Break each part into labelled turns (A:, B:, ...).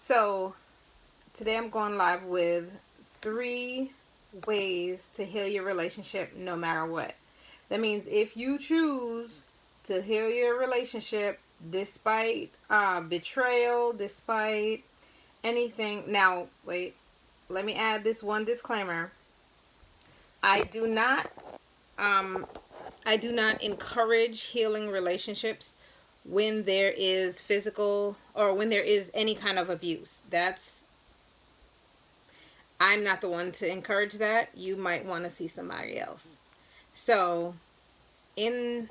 A: So today I'm going live with 3 ways to heal your relationship no matter what. That means if you choose to heal your relationship despite betrayal, despite anything. Now, wait, let me add this one disclaimer. I do not um I do not encourage healing relationships when there is physical or when there is any kind of abuse. I'm not the one to encourage that. You might want to see somebody else. So, in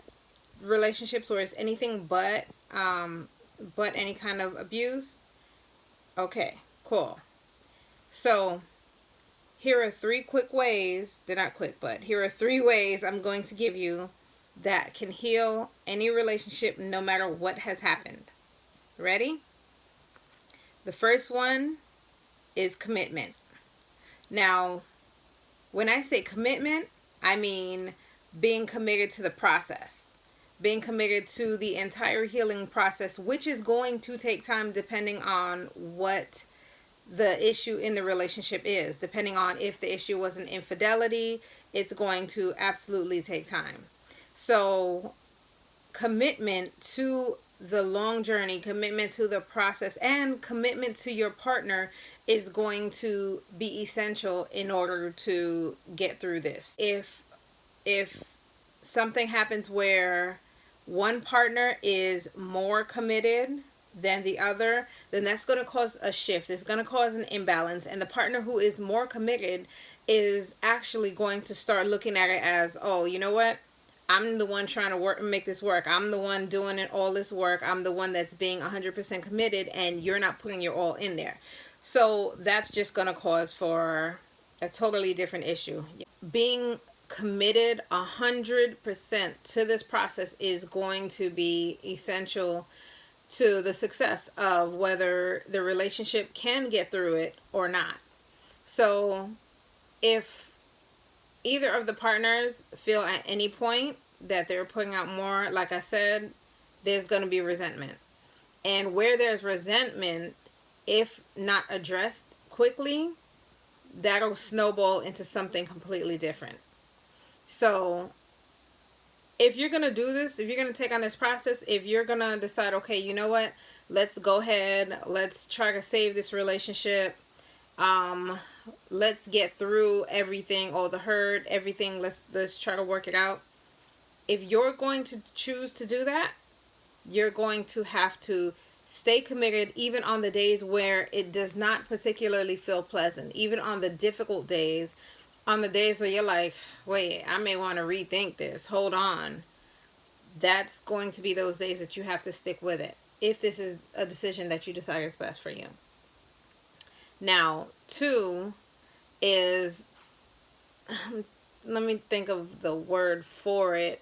A: relationships where it's anything but any kind of abuse, okay, cool. So, here are 3 quick ways. They're not quick, but here are 3 ways I'm going to give you that can heal any relationship no matter what has happened. Ready? The first one is commitment. Now, when I say commitment, I mean being committed to the process, being committed to the entire healing process, which is going to take time depending on what the issue in the relationship is. Depending on if the issue was an infidelity, it's going to absolutely take time. So, commitment to the long journey, commitment to the process, and commitment to your partner is going to be essential in order to get through this. If something happens where one partner is more committed than the other, then that's going to cause a shift. It's going to cause an imbalance, and the partner who is more committed is actually going to start looking at it as, oh, you know what? I'm the one trying to work and make this work. I'm the one doing it, all this work. I'm the one that's being 100% committed, and you're not putting your all in there. So that's just going to cause for a totally different issue. Being committed 100% to this process is going to be essential to the success of whether the relationship can get through it or not. So if either of the partners feel at any point that they're putting out more, like I said, there's going to be resentment. And where there's resentment, if not addressed quickly, that'll snowball into something completely different. So if you're going to do this, if you're going to take on this process, if you're going to decide, okay, you know what, let's go ahead, let's try to save this relationship, let's get through everything, all the hurt, everything, let's try to work it out. If you're going to choose to do that, you're going to have to stay committed even on the days where it does not particularly feel pleasant, even on the difficult days, on the days where you're like, wait, I may want to rethink this, hold on. That's going to be those days that you have to stick with it if this is a decision that you decide is best for you. Now, 2 is, let me think of the word for it.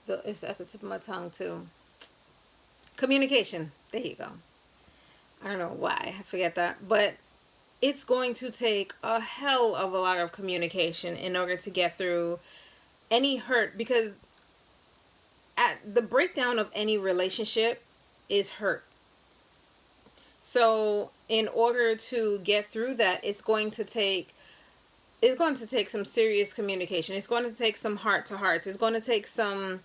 A: It's at the tip of my tongue too. Communication. There you go. I don't know why I forget that, but it's going to take a hell of a lot of communication in order to get through any hurt, because at the breakdown of any relationship is hurt. So in order to get through that, it's going to take some serious communication. It's going to take some heart to hearts. It's going to take some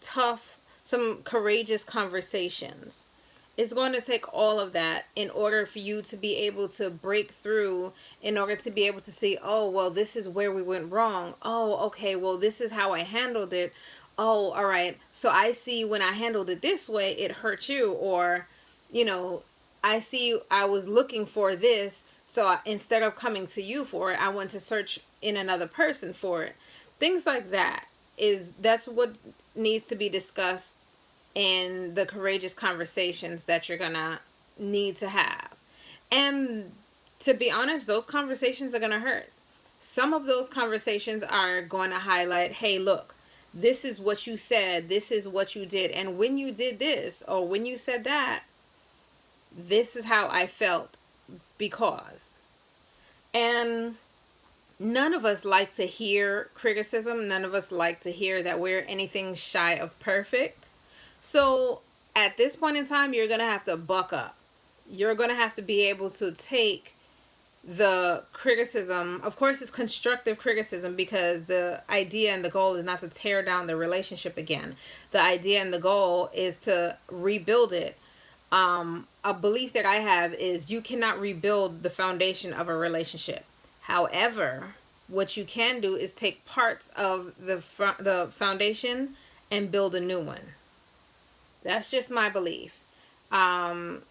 A: tough, some courageous conversations. It's going to take all of that in order for you to be able to break through, in order to be able to see, oh, well, this is where we went wrong. Oh, okay, well, this is how I handled it. Oh, all right. So I see when I handled it this way, it hurt you. Or, I see I was looking for this. So instead of coming to you for it, I went to search in another person for it. Things like that that's what needs to be discussed in the courageous conversations that you're gonna need to have. And to be honest, those conversations are gonna hurt. Some of those conversations are going to highlight, hey, look, this is what you said, this is what you did, and when you did this or when you said that, this is how I felt because. And none of us like to hear criticism. None of us like to hear that we're anything shy of perfect. So at this point in time, you're going to have to buck up. You're going to have to be able to take the criticism. Of course, it's constructive criticism, because the idea and the goal is not to tear down the relationship again. The idea and the goal is to rebuild it. A belief that I have is you cannot rebuild the foundation of a relationship. However, what you can do is take parts of the foundation and build a new one. That's just my belief. Um,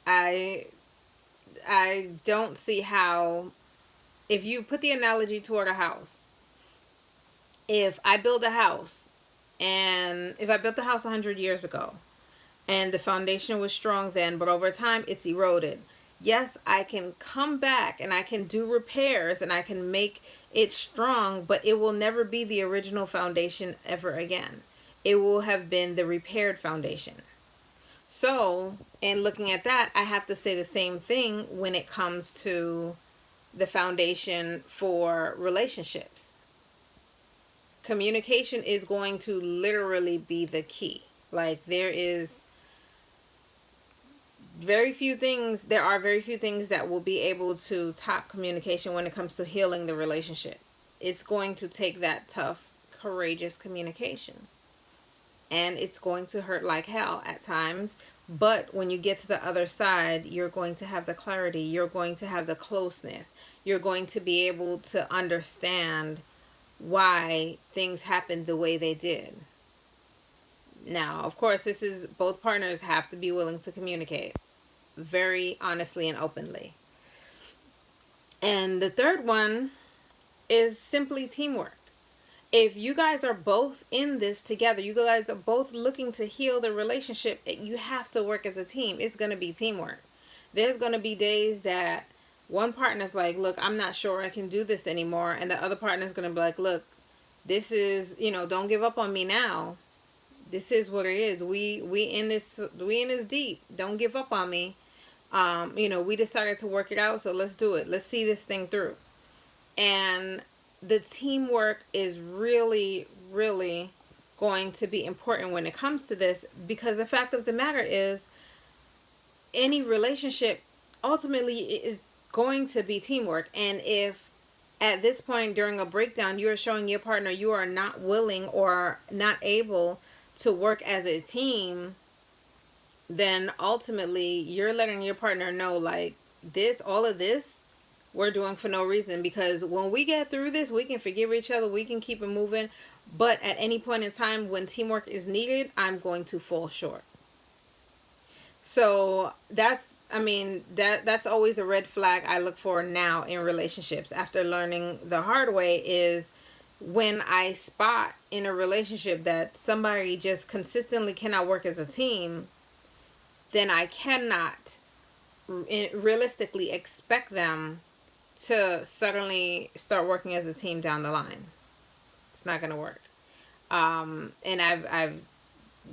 A: I I don't see how, if you put the analogy toward a house, if I build a house, and if I built the house 100 years ago, and the foundation was strong then, but over time it's eroded. Yes, I can come back and I can do repairs and I can make it strong, but it will never be the original foundation ever again. It will have been the repaired foundation. So, in looking at that, I have to say the same thing when it comes to the foundation for relationships. Communication is going to literally be the key. Like, there are very few things that will be able to top communication when it comes to healing the relationship. It's going to take that tough, courageous communication. And it's going to hurt like hell at times. But when you get to the other side, you're going to have the clarity. You're going to have the closeness. You're going to be able to understand why things happened the way they did. Now, of course, this is, both partners have to be willing to communicate very honestly and openly. And the third one is simply teamwork. If you guys are both in this together, you guys are both looking to heal the relationship, you have to work as a team. It's going to be teamwork. There's going to be days that one partner's like, look, I'm not sure I can do this anymore. And the other partner's going to be like, look, this is, don't give up on me now. This is what it is. We in this deep. Don't give up on me. We decided to work it out, so let's do it. Let's see this thing through. And the teamwork is really, really going to be important when it comes to this, because the fact of the matter is, any relationship ultimately is going to be teamwork. And if at this point during a breakdown you are showing your partner you are not willing or not able to work as a team, then ultimately you're letting your partner know, like, all of this we're doing for no reason, because when we get through this, we can forgive each other, we can keep it moving, but at any point in time when teamwork is needed, I'm going to fall short. So that's always a red flag I look for now in relationships, after learning the hard way, is when I spot in a relationship that somebody just consistently cannot work as a team, then I cannot realistically expect them to suddenly start working as a team down the line. It's not going to work. And I've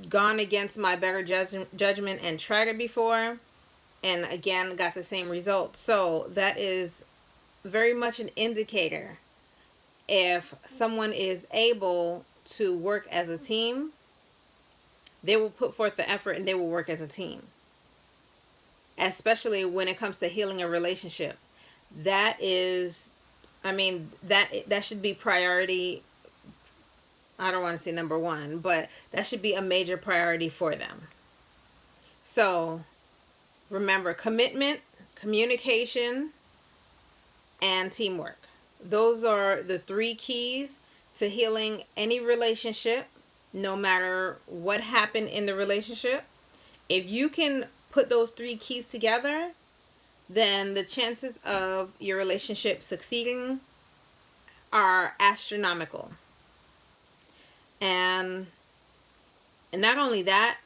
A: gone against my better judgment and tried it before, and again got the same result. So that is very much an indicator. If someone is able to work as a team, they will put forth the effort and they will work as a team. Especially when it comes to healing a relationship. That is, that should be priority. I don't want to say number one, but that should be a major priority for them. So remember, commitment, communication, and teamwork. Those are the 3 keys to healing any relationship, no matter what happened in the relationship. If you can put those 3 keys together, then the chances of your relationship succeeding are astronomical. And not only that,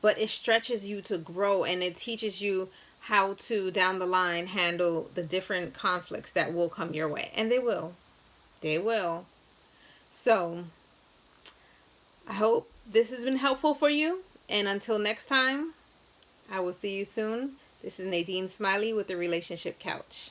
A: but it stretches you to grow, and it teaches you how to, down the line, handle the different conflicts that will come your way. And they will. They will. So, I hope this has been helpful for you. And until next time, I will see you soon. This is Nadine Smiley with the Relationship Couch.